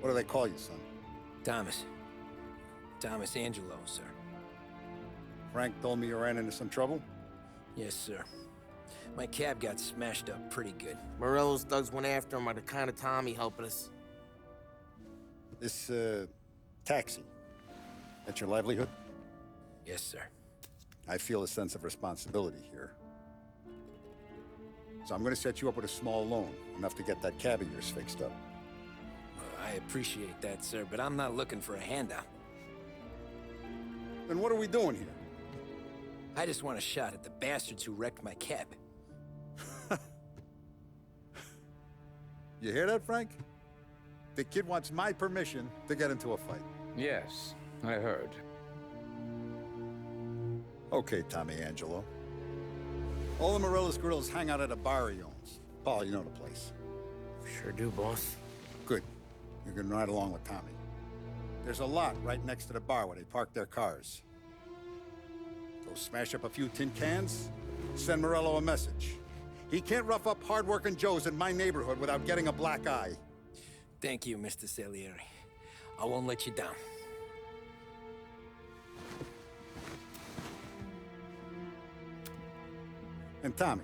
What do they call you, son? Thomas. Thomas Angelo, sir. Frank told me you ran into some trouble? Yes, sir. My cab got smashed up pretty good. Morello's thugs went after him on account of Tommy helping us. This, taxi. That's your livelihood? Yes, sir. I feel a sense of responsibility here. So I'm gonna set you up with a small loan, enough to get that cab of yours fixed up. I appreciate that, sir, but I'm not looking for a handout. Then what are we doing here? I just want a shot at the bastards who wrecked my cab. You hear that, Frank? The kid wants my permission to get into a fight. Yes, I heard. Okay, Tommy Angelo. All the Morello's grills hang out at a bar he owns. Paul, you know the place. Sure do, boss. Good. You can ride along with Tommy. There's a lot right next to the bar where they park their cars. Go smash up a few tin cans, send Morello a message. He can't rough up hard-working Joes in my neighborhood without getting a black eye. Thank you, Mr. Salieri. I won't let you down. And Tommy,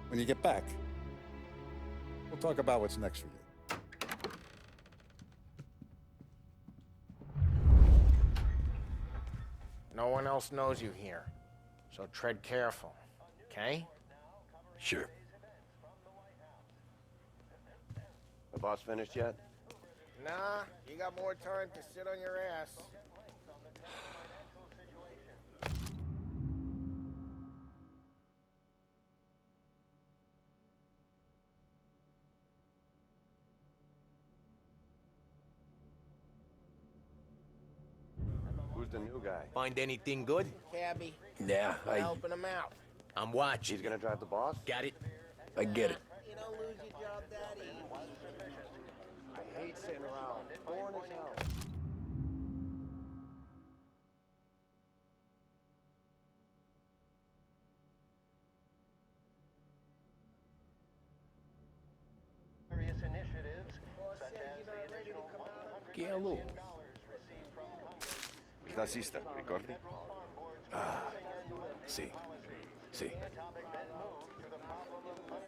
when you get back, we'll talk about what's next for you. No one else knows you here, so tread careful, okay? Sure. The boss finished yet? Nah, you got more time to sit on your ass. Who's the new guy? Find anything good? Cabby, Yeah, helping him out. I'm watching. He's gonna drive the boss? Got it? I get it. You don't lose your job that easy. I hate sitting around. Boring as hell. Various initiatives, such as the additional $100 Che allora? received from Congress. Il tassista, ricordi? Sì. Sì. The topic then moved to the problem of money.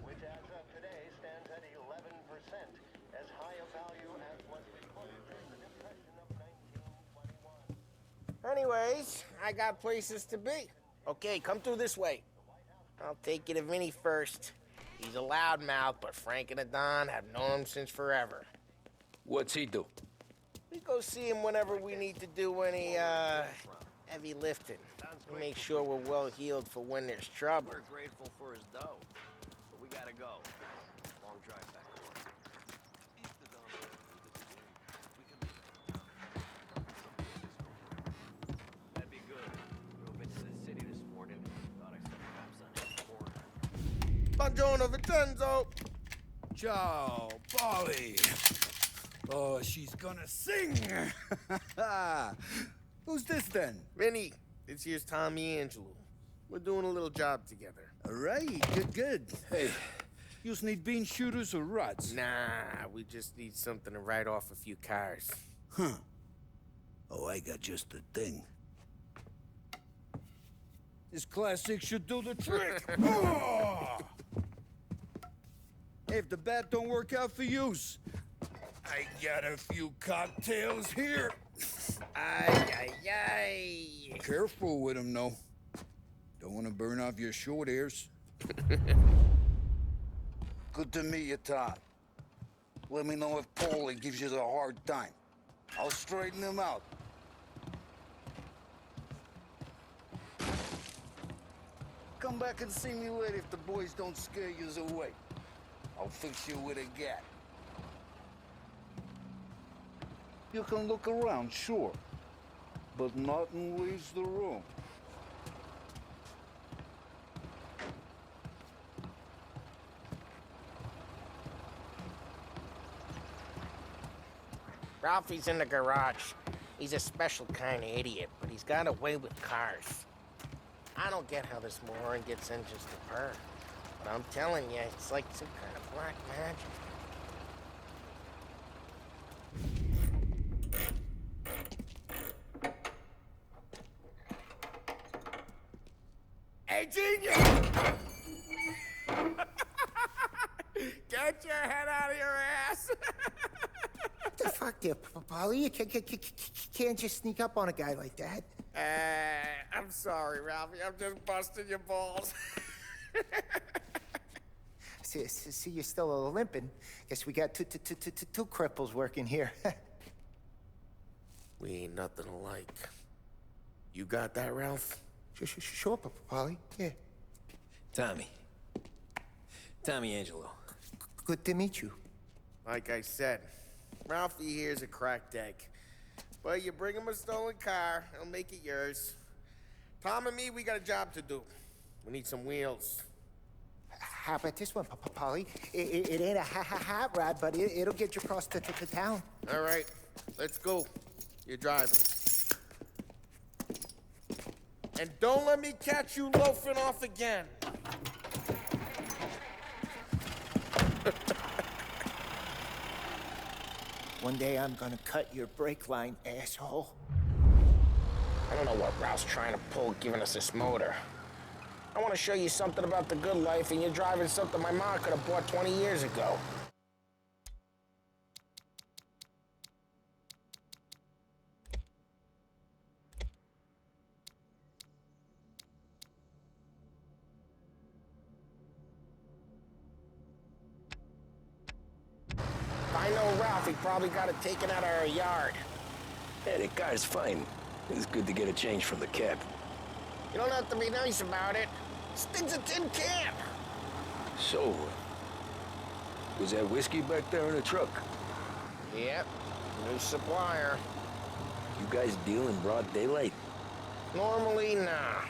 Which as of today stands at 11%, as high a value as was recorded during the Depression of 1921. Anyways, I got places to be. Okay, come through this way. I'll take you to Vinny first. He's a loudmouth, but Frank and the Don have known him since forever. What's he do? We go see him whenever we need to do any, heavy lifting. We make sure we're well healed for when there's trouble. We're grateful for his dough, but we gotta go. Long drive back to work. That'd be good. Drove into the city this morning. Thought I saw cops on the corner. Buongiorno, Vincenzo! Ciao, Polly. Oh, she's gonna sing. Who's this then? Vinny, this here's Tommy Angelo. We're doing a little job together. All right, good. Hey, you need bean shooters or rods? Nah, we just need something to write off a few cars. Huh. Oh, I got just the thing. This classic should do the trick. Oh! Hey, if the bat don't work out for yous, I got a few cocktails here. Ay, ay, ay. Careful with them, though. Don't want to burn off your short hairs. Good to meet you, Todd. Let me know if Paulie gives you the hard time. I'll straighten him out. Come back and see me later if the boys don't scare yous away. I'll fix you with a gat. You can look around, sure, but nothing leaves the room. Ralphie's in the garage. He's a special kind of idiot, but he's got a way with cars. I don't get how this moron gets engines to purr. But I'm telling you, it's like some kind of black magic. Hey, genius! Get your head out of your ass! What the fuck there, Polly? You can't just sneak up on a guy like that. I'm sorry, Ralphie. I'm just busting your balls. See, you're still limping. Guess we got two cripples working here. We ain't nothing alike. You got that, Ralph? Sure, Polly. Yeah. Tommy Angelo. Good to meet you. Like I said, Ralphie here's a cracked egg. But you bring him a stolen car, he'll make it yours. Tom and me, we got a job to do. We need some wheels. How about this one, Polly? It ain't a hot rod, but it'll get you across to town. All right, let's go. You're driving. And don't let me catch you loafing off again. One day I'm gonna cut your brake line, asshole. I don't know what Ralph's trying to pull giving us this motor. I want to show you something about the good life, and you're driving something my mom could have bought 20 years ago. If I know Ralph, he probably got it taken out of our yard. Yeah, the car's fine. It's good to get a change from the cab. You don't have to be nice about it. This thing's a tin can. So, was that whiskey back there in the truck? Yep, new supplier. You guys deal in broad daylight? Normally, nah.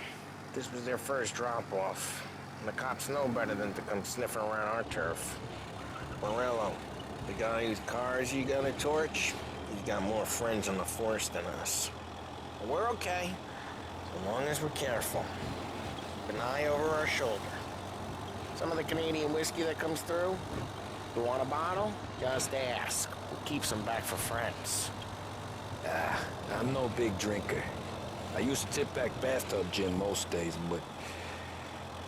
This was their first drop-off. And the cops know better than to come sniffing around our turf. Morello, the guy whose cars you gonna torch, he's got more friends on the force than us. But we're okay, as long as we're careful. Keep an eye over our shoulder. Some of the Canadian whiskey that comes through, you want a bottle? Just ask. We'll keep some back for friends. I'm no big drinker. I used to tip back bathtub gin most days, but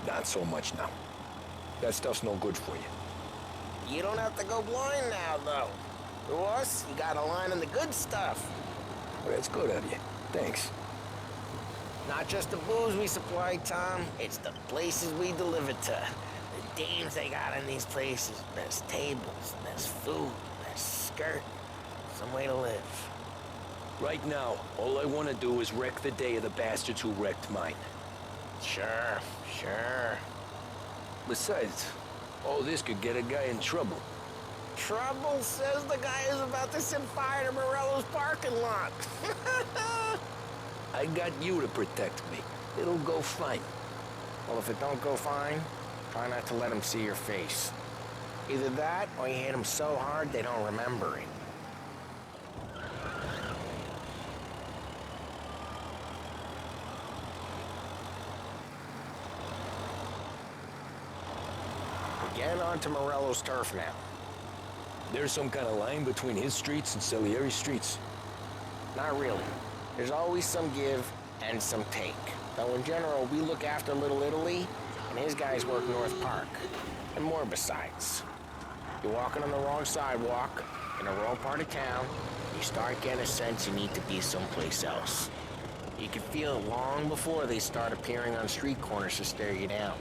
not so much now. That stuff's no good for you. You don't have to go blind now, though. To us, you got a line on the good stuff. Well, that's good of you. Thanks. Not just the booze we supply, Tom. It's the places we deliver to. The dames they got in these places. There's tables, there's food, there's skirt. Some way to live. Right now, all I want to do is wreck the day of the bastards who wrecked mine. Sure. Besides, all this could get a guy in trouble. Trouble says the guy is about to set fire to Morello's parking lot. I got you to protect me. It'll go fine. Well, if it don't go fine, try not to let him see your face. Either that, or you hit him so hard they don't remember it. We're getting onto Morello's turf now. There's some kind of line between his streets and Salieri's streets. Not really. There's always some give and some take. Though in general, we look after Little Italy, and his guys work North Park. And more besides. You're walking on the wrong sidewalk, in the wrong part of town, you start getting a sense you need to be someplace else. You can feel it long before they start appearing on street corners to stare you down.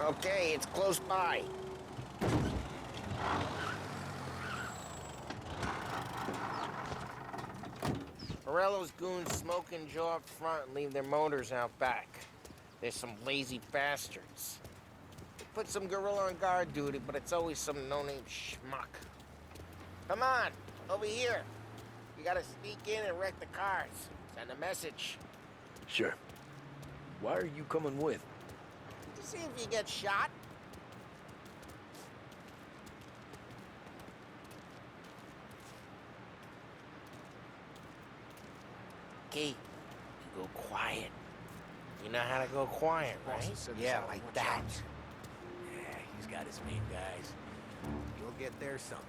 Okay, it's close by. Morello's goons smoke and jaw up front and leave their motors out back. There's some lazy bastards. They put some gorilla on guard duty, but it's always some no-name schmuck. Come on, over here. You gotta sneak in and wreck the cars. Send a message. Sure. Why are you coming with? To see if you get shot. Okay, you go quiet. You know how to go quiet, right? Yeah, like that. Yeah, he's got his main guys. You'll get there someday.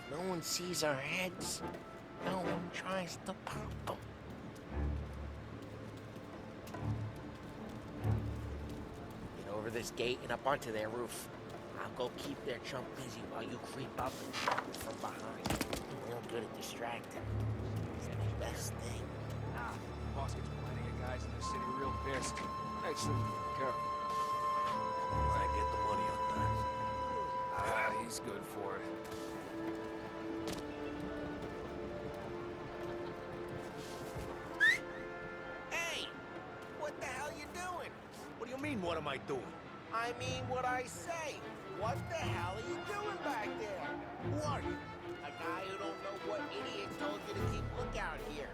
No one sees our heads. No one tries to pop them. Get over this gate and up onto their roof. I'll go keep their chump busy while you creep up and shoot from behind. I'm real good at distracting. It's the best thing. Boss gets plenty of guys in the city real pissed. Actually, careful. I get the money on time. Ah, he's good for it. Hey! What the hell you doing? What do you mean, what am I doing? I mean what I say. What the hell are you doing back there? Who are you? A guy who don't know what idiot told you to keep lookout here.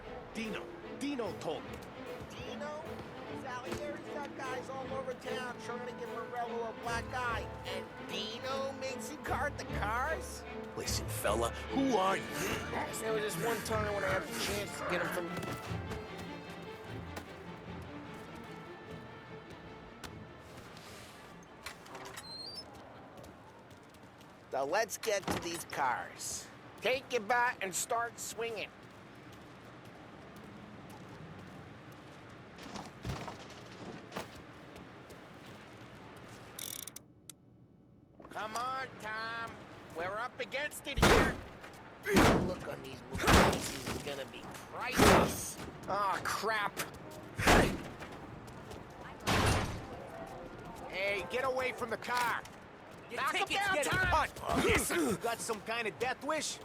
Dino told me. Dino? Salieri's got guys all over town trying to give Morello a black eye. And Dino makes you guard the cars? Listen, fella, who are you? There was this one time when I had the chance to get him from... So let's get to these cars. Take your bat and start swinging. Come on, Tom. We're up against it here. The look on these movies is gonna be priceless. Oh, crap. Hey, get away from the car. Knock him Tickets down, getting Tom. cut. You got some kind of death wish?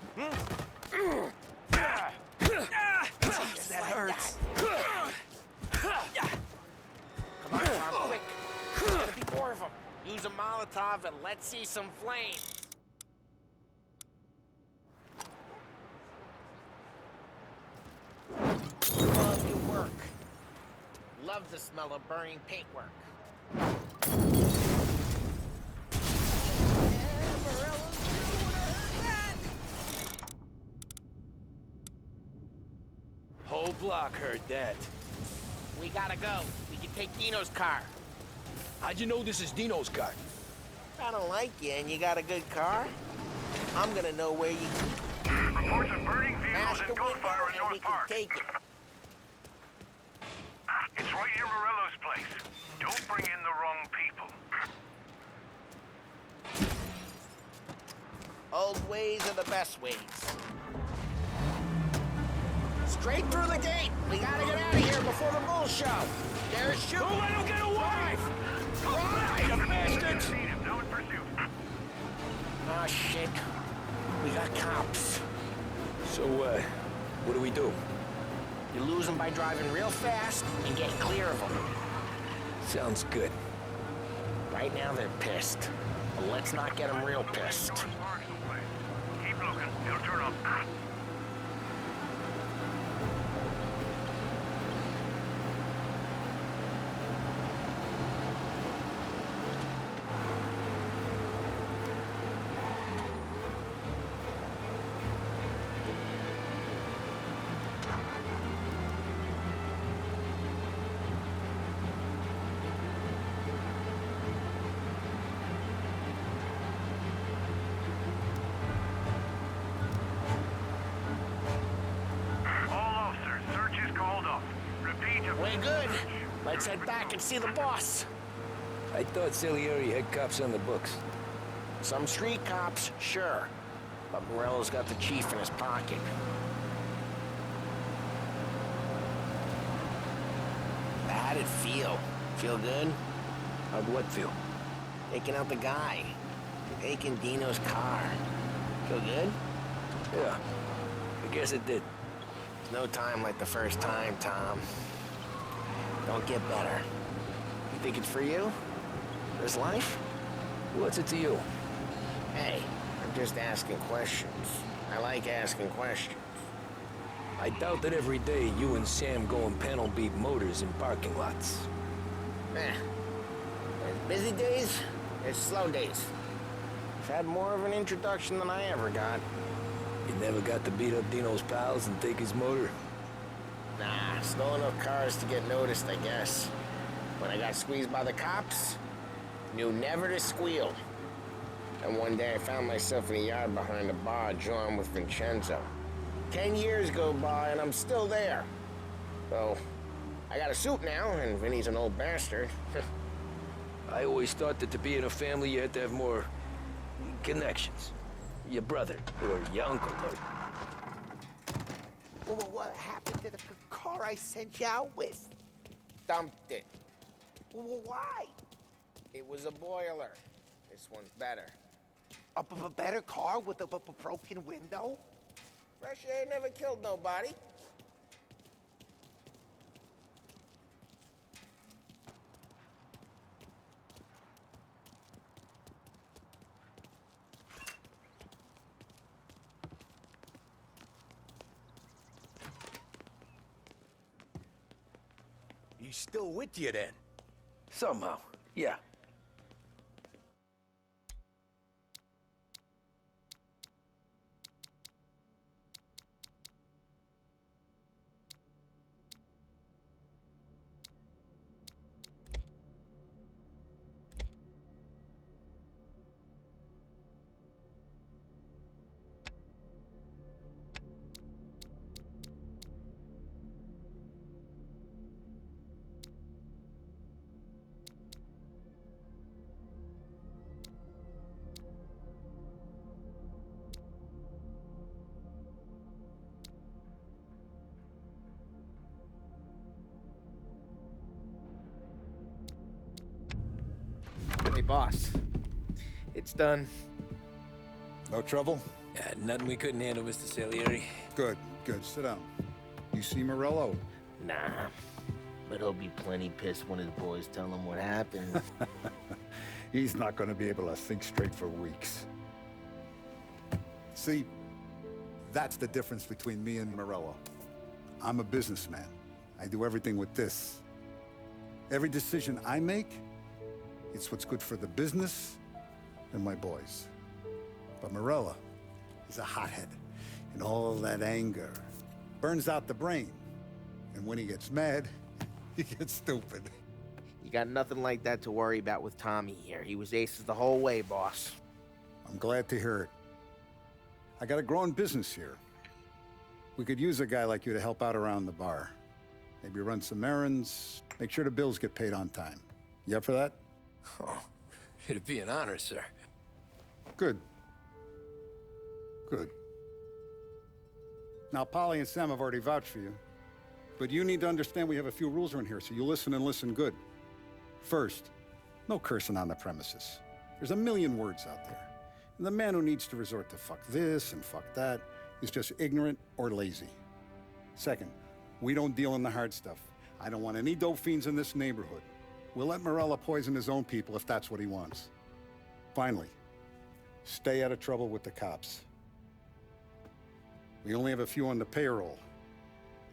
Jeez, that hurts. Come on, Tom, quick. There's gotta be more of them. Use a Molotov and let's see some flames. Love your work. Love the smell of burning paintwork. Whole block heard that. We gotta go. We can take Dino's car. How'd you know this is Dino's car? I don't like you and you got a good car. I'm gonna know where you Reports of burning vehicles smash the and window gunfire in and we North can Park. take it. It's right near Morello's place. Don't bring in the wrong people. Old ways are the best ways. Straight through the gate. We gotta get out of here before the bull show. They're shooting. Don't let him get away! Drive, you bastards! Need him, now in pursuit. Oh, shit. We got cops. So, what do we do? You lose them by driving real fast and get clear of them. Sounds good. Right now, they're pissed. But let's not get them real pissed. North Park someplace. Keep looking. It'll turn up. All officers, search is called off. Repeat. Way good. Let's head back and see the boss. I thought Salieri had cops on the books. Some street cops, sure. But Morello's got the chief in his pocket. How'd it feel? Feel good? How'd what feel? Taking out the guy. Taking Dino's car. Feel good? Yeah, I guess it did. There's no time like the first time, Tom. Don't get better. You think it's for you? This life? What's it to you? Hey, I'm just asking questions. I like asking questions. I doubt that every day you and Sam go and panel beat motors in parking lots. There's busy days, there's slow days. I've had more of an introduction than I ever got. You never got to beat up Dino's pals and take his motor? Nah, stole enough cars to get noticed, I guess. When I got squeezed by the cops, knew never to squeal. And one day I found myself in a yard behind a bar drawing with Vincenzo. 10 years go by and I'm still there. So, I got a suit now, and Vinny's an old bastard. I always thought that to be in a family you had to have more connections. Your brother, or your uncle, or... What happened to the car I sent you out with? Dumped it. Why? It was a boiler. This one's better. A better car with a broken window? Fresh air never killed nobody. He's still with you then? Somehow, yeah. Hey, boss. It's done. No trouble? Yeah, nothing we couldn't handle, Mr. Salieri. Good, good. Sit down. You see Morello? Nah, but he'll be plenty pissed when his boys tell him what happened. He's not going to be able to think straight for weeks. See, that's the difference between me and Morello. I'm a businessman. I do everything with this. Every decision I make, it's what's good for the business and my boys. But Morello, he's a hothead, and all that anger burns out the brain. And when he gets mad, he gets stupid. You got nothing like that to worry about with Tommy here. He was aces the whole way, boss. I'm glad to hear it. I got a growing business here. We could use a guy like you to help out around the bar. Maybe run some errands, make sure the bills get paid on time. You up for that? Oh, it'd be an honor, sir. Good. Good. Now, Polly and Sam have already vouched for you. But you need to understand we have a few rules around here, so you listen and listen good. First, no cursing on the premises. There's a million words out there. And the man who needs to resort to fuck this and fuck that is just ignorant or lazy. Second, we don't deal in the hard stuff. I don't want any dope fiends in this neighborhood. We'll let Morello poison his own people if that's what he wants. Finally, stay out of trouble with the cops. We only have a few on the payroll.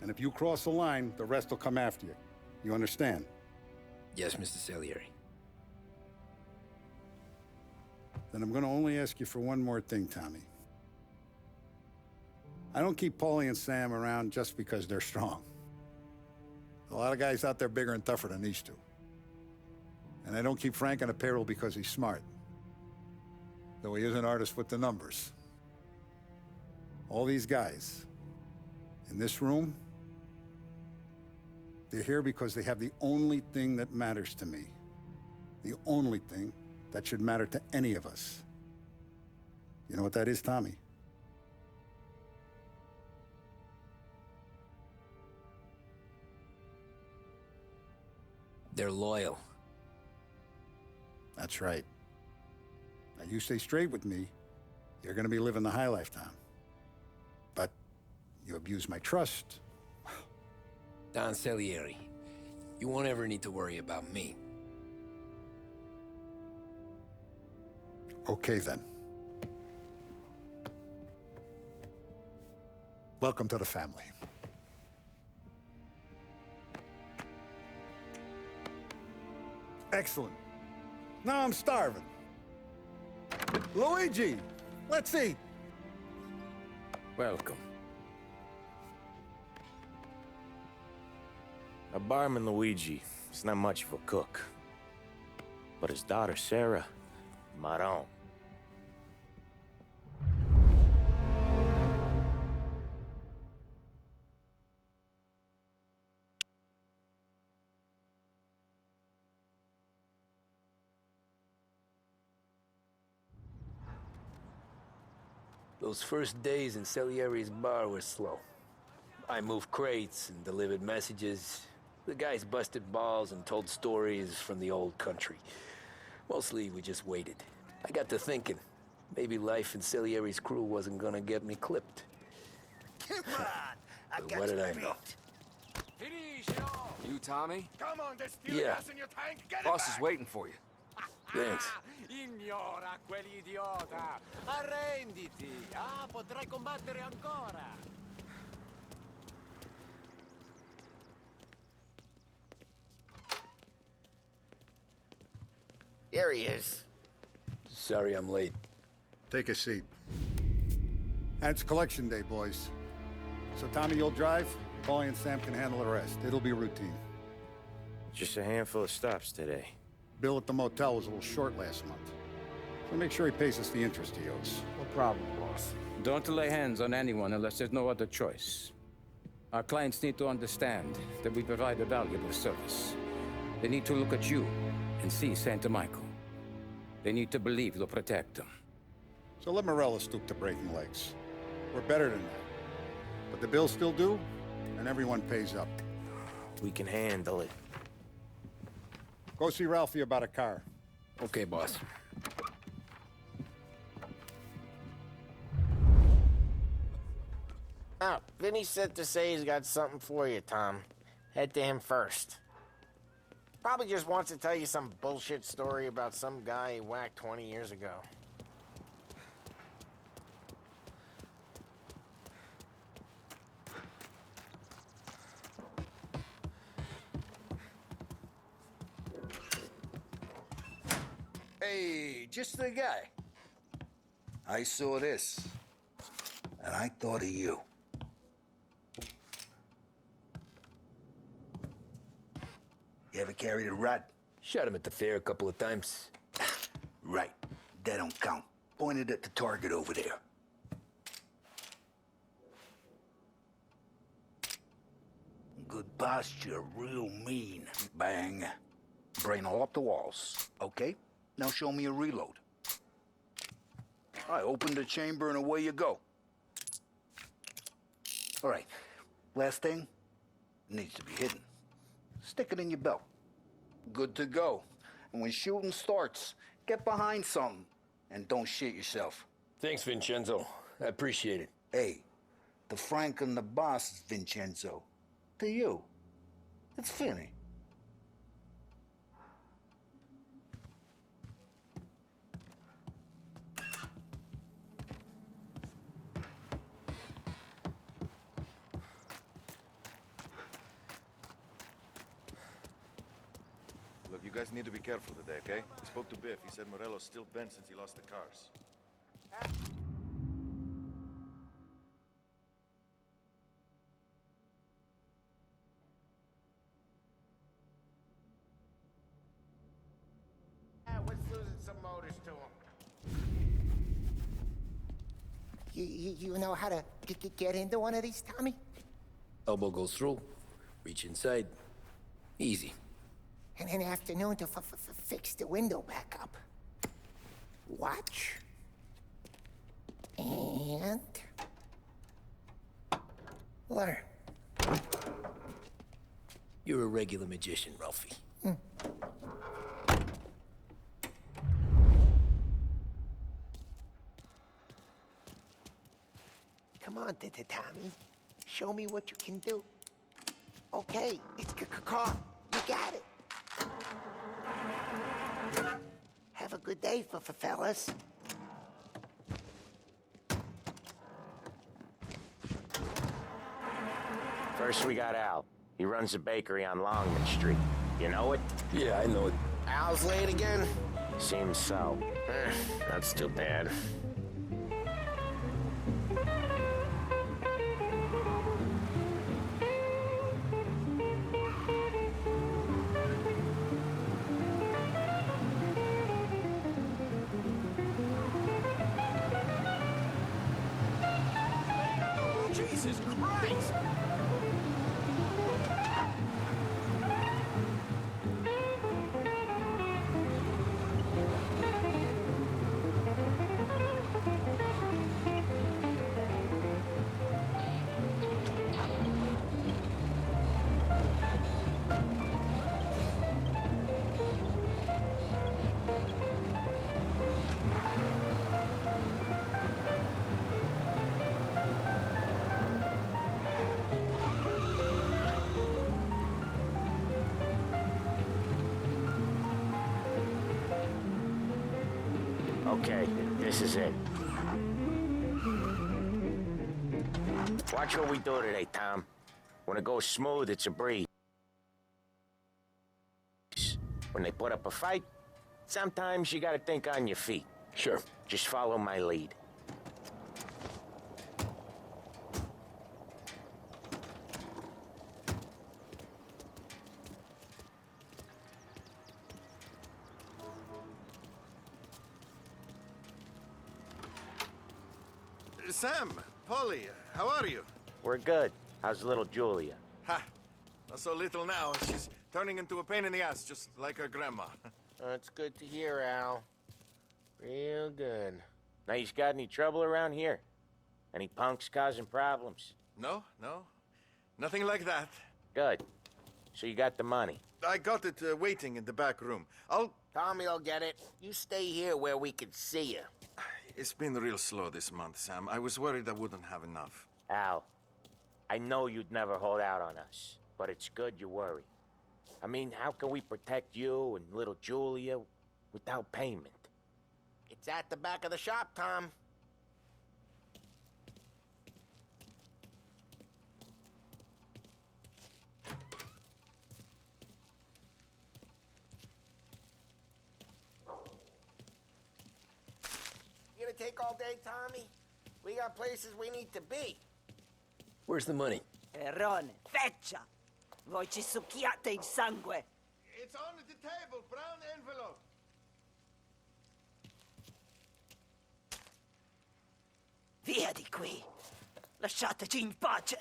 And if you cross the line, the rest will come after you. You understand? Yes, Mr. Salieri. Then I'm gonna only ask you for one more thing, Tommy. I don't keep Paulie and Sam around just because they're strong. A lot of guys out there bigger and tougher than these two. And I don't keep Frank on the payroll because he's smart. Though he is an artist with the numbers. All these guys in this room, they're here because they have the only thing that matters to me. The only thing that should matter to any of us. You know what that is, Tommy? They're loyal. That's right. Now you stay straight with me, you're gonna be living the high life, Tom. But you abuse my trust. Don Salieri, you won't ever need to worry about me. Okay, then. Welcome to the family. Excellent. Now I'm starving. Luigi, let's eat. Welcome. A barman Luigi is not much of a cook. But his daughter Sarah, Maron. Those first days in Salieri's bar were slow. I moved crates and delivered messages. The guys busted balls and told stories from the old country. Mostly, we just waited. I got to thinking, maybe life in Salieri's crew wasn't gonna get me clipped. Come on, I But got what did your I know? meat. You, Tommy? Come on, there's still Yeah. gas in your tank. Get it Boss back. is waiting for you. Thanks. Ignora quell'idiota! Arrenditi! Ah, potrai combattere ancora! Here he is. Sorry I'm late. Take a seat. And it's collection day, boys. So Tommy, you'll drive. Paulie and Sam can handle the rest. It'll be routine. Just a handful of stops today. Bill at the motel was a little short last month. So make sure he pays us the interest he owes. No problem, boss. Don't lay hands on anyone unless there's no other choice. Our clients need to understand that we provide a valuable service. They need to look at you and see Santa Michael. They need to believe you'll protect them. So let Morella stoop to breaking legs. We're better than that. But the bill's still due, and everyone pays up. We can handle it. Go see Ralphie about a car. Okay, boss. Oh, Vinny said to say he's got something for you, Tom. Head to him first. Probably just wants to tell you some bullshit story about some guy he whacked 20 years ago. Hey, just the guy. I saw this, and I thought of you. You ever carried a rat? Shot him at the fair a couple of times. Right. That don't count. Pointed at the target over there. Good posture, real mean. Bang. Brain all up the walls. Okay, now show me a reload. All right, open the chamber and away you go. All right, last thing, needs to be hidden. Stick it in your belt. Good to go. And when shooting starts, get behind something and don't shit yourself. Thanks, Vincenzo. I appreciate it. Hey, the Frank and the boss is Vincenzo. To you, it's Finny. Look, you guys need to be careful today, okay? I spoke to Biff. He said Morello's still bent since he lost the cars. What's losing some motors to him? You know how to get into one of these, Tommy? Elbow goes through, reach inside. Easy. And an afternoon to fix the window back up. Watch. And... learn. You're a regular magician, Ralphie. Come on, Tommy. Show me what you can do. Okay, it's car. You got it. Have a good day, fellas. First we got Al. He runs a bakery on Longman Street. You know it? Yeah, I know it. Al's late again? Seems so. That's too bad. Jesus Christ! Okay, this is it. Watch what we do today, Tom. When it goes smooth, it's a breeze. When they put up a fight, sometimes you gotta think on your feet. Sure. Just follow my lead. Sam, Polly, how are you? We're good. How's little Julia? Ha! Not so little now. She's turning into a pain in the ass, just like her grandma. That's good to hear, Al. Real good. Now, you got any trouble around here? Any punks causing problems? No, no. Nothing like that. Good. So you got the money? I got it waiting in the back room. Tommy'll get it. You stay here where we can see you. It's been real slow this month, Sam. I was worried I wouldn't have enough. Al, I know you'd never hold out on us, but it's good you worry. I mean, how can we protect you and little Julia without payment? It's at the back of the shop, Tom. You gonna take all day, Tommy? We got places we need to be. Where's the money? Perrone, feccia! Voi ci succhiate il sangue! It's on the table, brown envelope. Via di qui! Lasciateci in pace!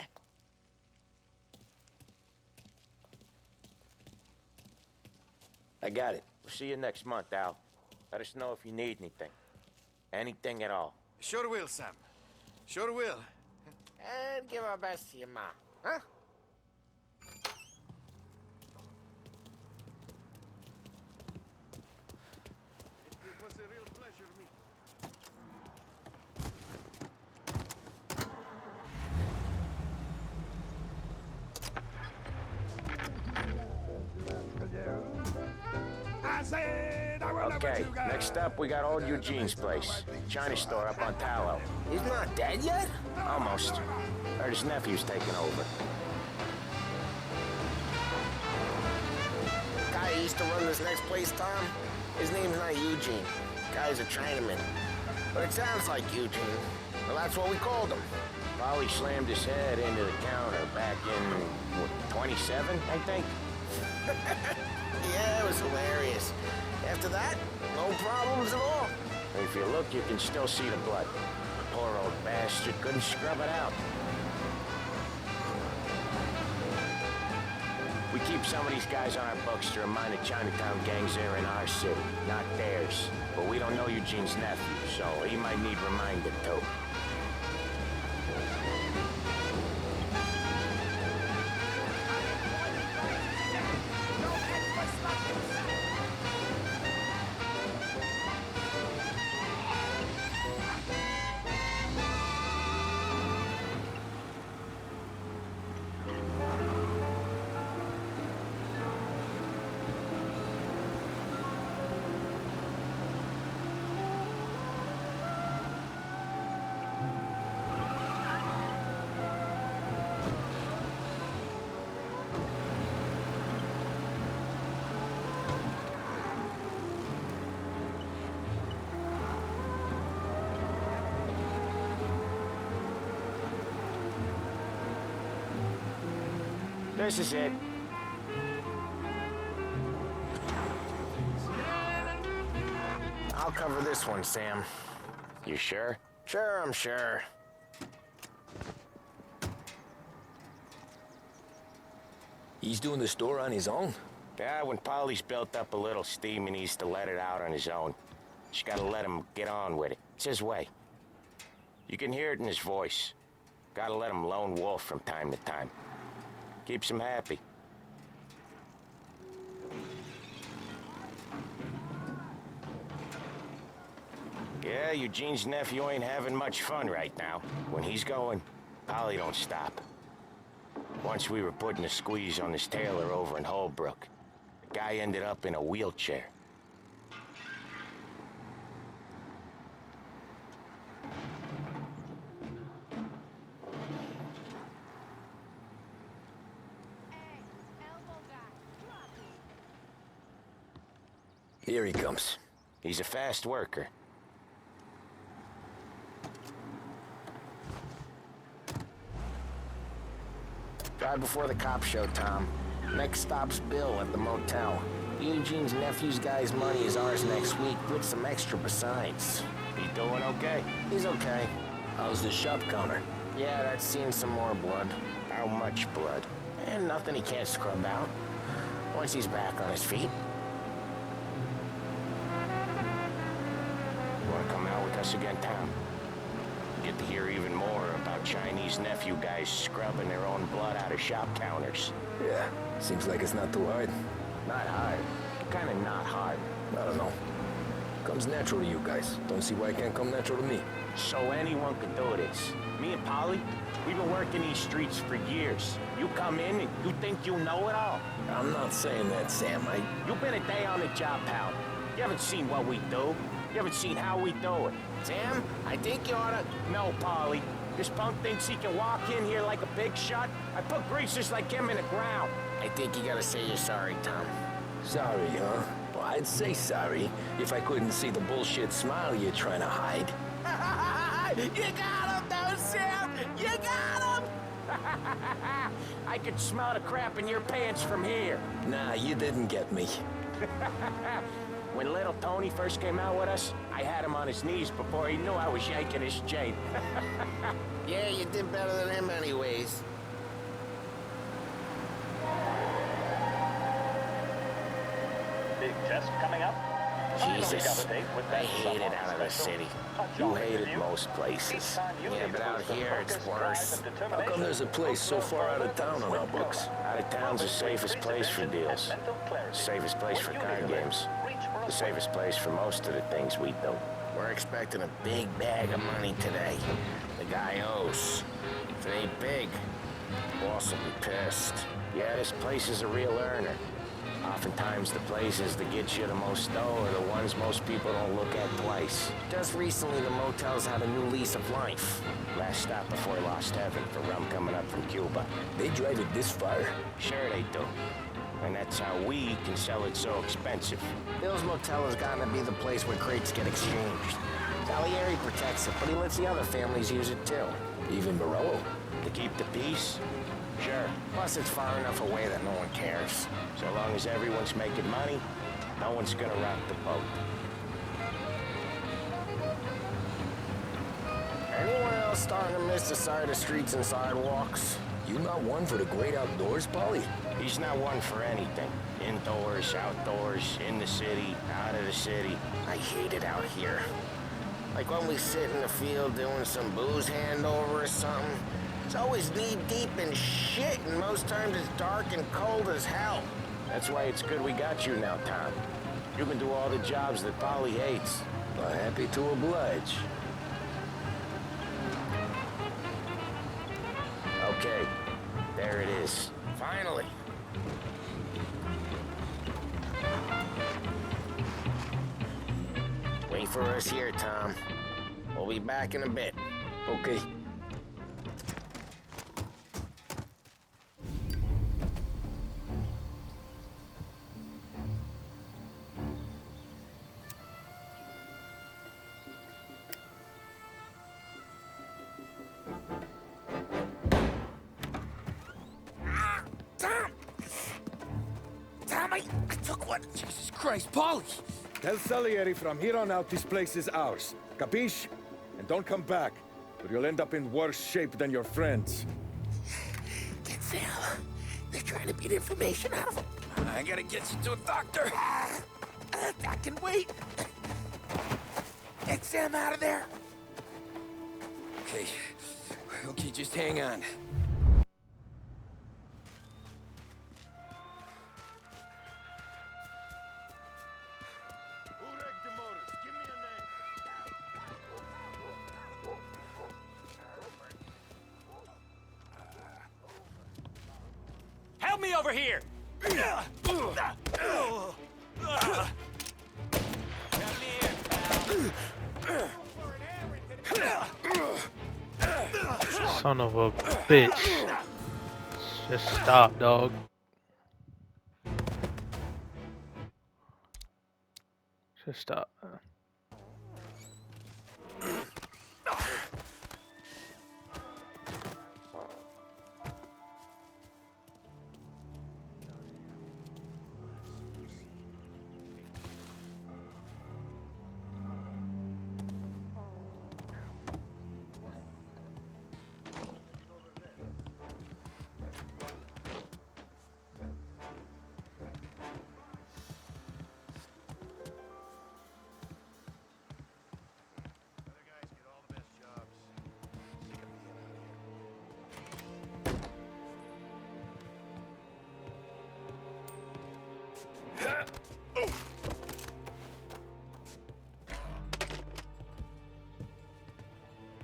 I got it. We'll see you next month, Al. Let us know if you need anything. Anything at all. Sure will, Sam. Sure will. And give our best to your mom, huh? It was a real pleasure meeting. Okay, next up, we got old Eugene's place. China store up on Tallow. He's not dead yet? Almost. Heard his nephew's taking over. Guy who used to run this next place, Tom, his name's not Eugene. Guy's a Chinaman. But it sounds like Eugene. Well, that's what we called him. Probably slammed his head into the counter back in, what, 27, I think? Yeah, it was hilarious. After that, no problems at all. If you look, you can still see the blood. Poor old bastard couldn't scrub it out. We keep some of these guys on our books to remind the Chinatown gangs they're in our city, not theirs. But we don't know Eugene's nephew, so he might need reminded too. This is it. I'll cover this one, Sam. You sure? Sure, I'm sure. He's doing the store on his own? Yeah, when Polly's built up a little steam, he needs to let it out on his own. Just gotta let him get on with it. It's his way. You can hear it in his voice. Gotta let him lone wolf from time to time. Keeps him happy. Yeah, Eugene's nephew ain't having much fun right now. When he's going, Polly don't stop. Once we were putting a squeeze on this tailor over in Holbrook. The guy ended up in a wheelchair. Here he comes. He's a fast worker. Drive before the cops show, Tom. Next stop's Bill at the motel. Eugene's nephew's guy's money is ours next week, with some extra besides. He doing okay? He's okay. How's the shop counter? Yeah, that's seen some more blood. How much blood? And nothing he can't scrub out. Once he's back on his feet. You wanna come out with us again, Tom? Get to hear even more about Chinese nephew guys scrubbing their own blood out of shop counters. Yeah, seems like it's not too hard. Not hard. Kinda not hard. I don't know. Comes natural to you guys. Don't see why it can't come natural to me. So anyone could do this. Me and Polly, we've been working these streets for years. You come in and you think you know it all. I'm not saying that, Sam. You've been a day on the job, pal. You haven't seen what we do. You haven't seen how we do it. Sam, I think you oughta... No, Polly. This punk thinks he can walk in here like a big shot. I put greasers like him in the ground. I think you gotta say you're sorry, Tom. Sorry, huh? Well, I'd say sorry if I couldn't see the bullshit smile you're trying to hide. You got him, though, Sam! You got him! I could smell the crap in your pants from here. Nah, you didn't get me. When little Tony first came out with us, I had him on his knees before he knew I was yanking his chain. Yeah, you did better than him anyways. Big test coming up. Jesus, I hate it out of the city. You hate it most places. Yeah, but out here it's worse. How come there's a place so far out of town on our books? Out of town's the safest place for deals. Safest place for card games. The safest place for most of the things we do. We're expecting a big bag of money today. The guy owes. If it ain't big, the boss will be pissed. Yeah, this place is a real earner. Oftentimes the places that get you the most dough are the ones most people don't look at twice. Just recently, the motel's had a new lease of life. Last stop before Lost Heaven for rum coming up from Cuba. They drive it this far? Sure they do. And that's how we can sell it so expensive. Bill's Motel has gotten to be the place where crates get exchanged. Salieri protects it, but he lets the other families use it too. Even Morello? To keep the peace? Sure. Plus, it's far enough away that no one cares. So long as everyone's making money, no one's gonna rock the boat. Anyone else starting to miss the side of streets and sidewalks? You not one for the great outdoors, Polly? He's not one for anything. Indoors, outdoors, in the city, out of the city. I hate it out here. Like when we sit in the field doing some booze handover or something. It's always knee-deep in shit, and most times it's dark and cold as hell. That's why it's good we got you now, Tom. You can do all the jobs that Polly hates. Well, happy to oblige. Okay, there it is. Finally. Wait for us here, Tom. We'll be back in a bit. Okay. Tom! What? Jesus Christ, Polly! Tell Salieri from here on out this place is ours. Capiche? And don't come back, or you'll end up in worse shape than your friends. Get Sam. They're trying to beat information out of him. I gotta get you to a doctor. I can wait. Get Sam out of there. Okay. Okay, just hang on. Help me over here! Son of a bitch. Just stop, dog. Just stop.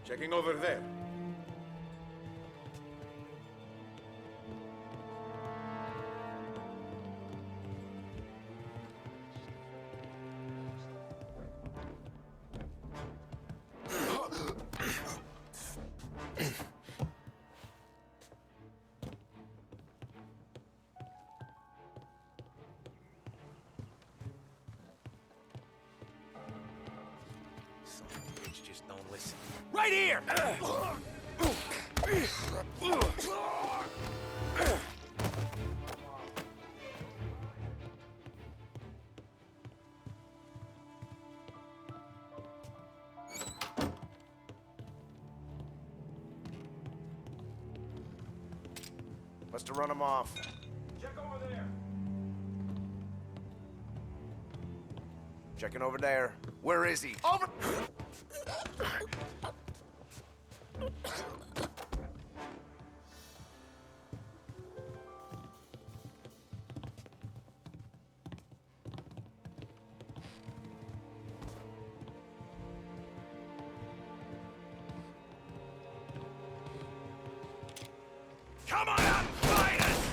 Checking over there. Just don't listen. Right here! Must have run him off. Check over there. Checking over there. Where is he? Over! Come on out and fight us!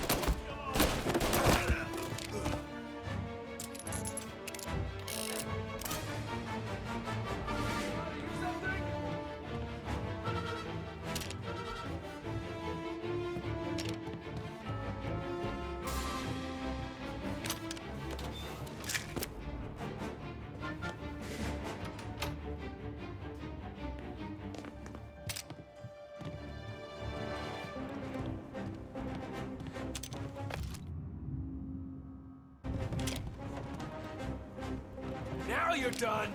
Now you're done!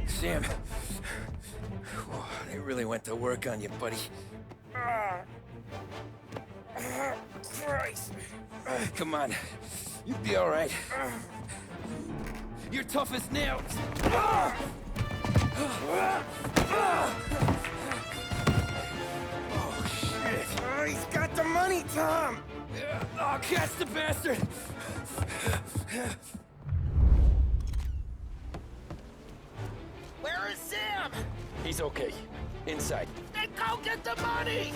Sam. They really went to work on you, buddy. Christ. Come on. You'll be all right. You're tough as nails. Oh, shit. Oh, he's got the money, Tom. Oh, catch the bastard. Where is Sam? He's okay. Inside. Then go get the money!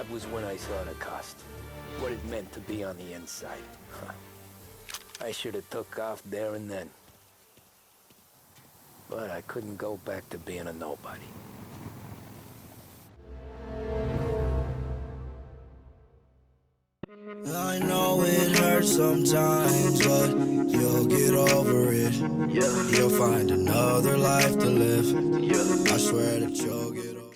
That was when I saw the cost. What it meant to be on the inside. Huh. I should have took off there and then. But I couldn't go back to being a nobody. I know it hurts sometimes, but you'll get over it. You'll find another life to live. I swear that you'll get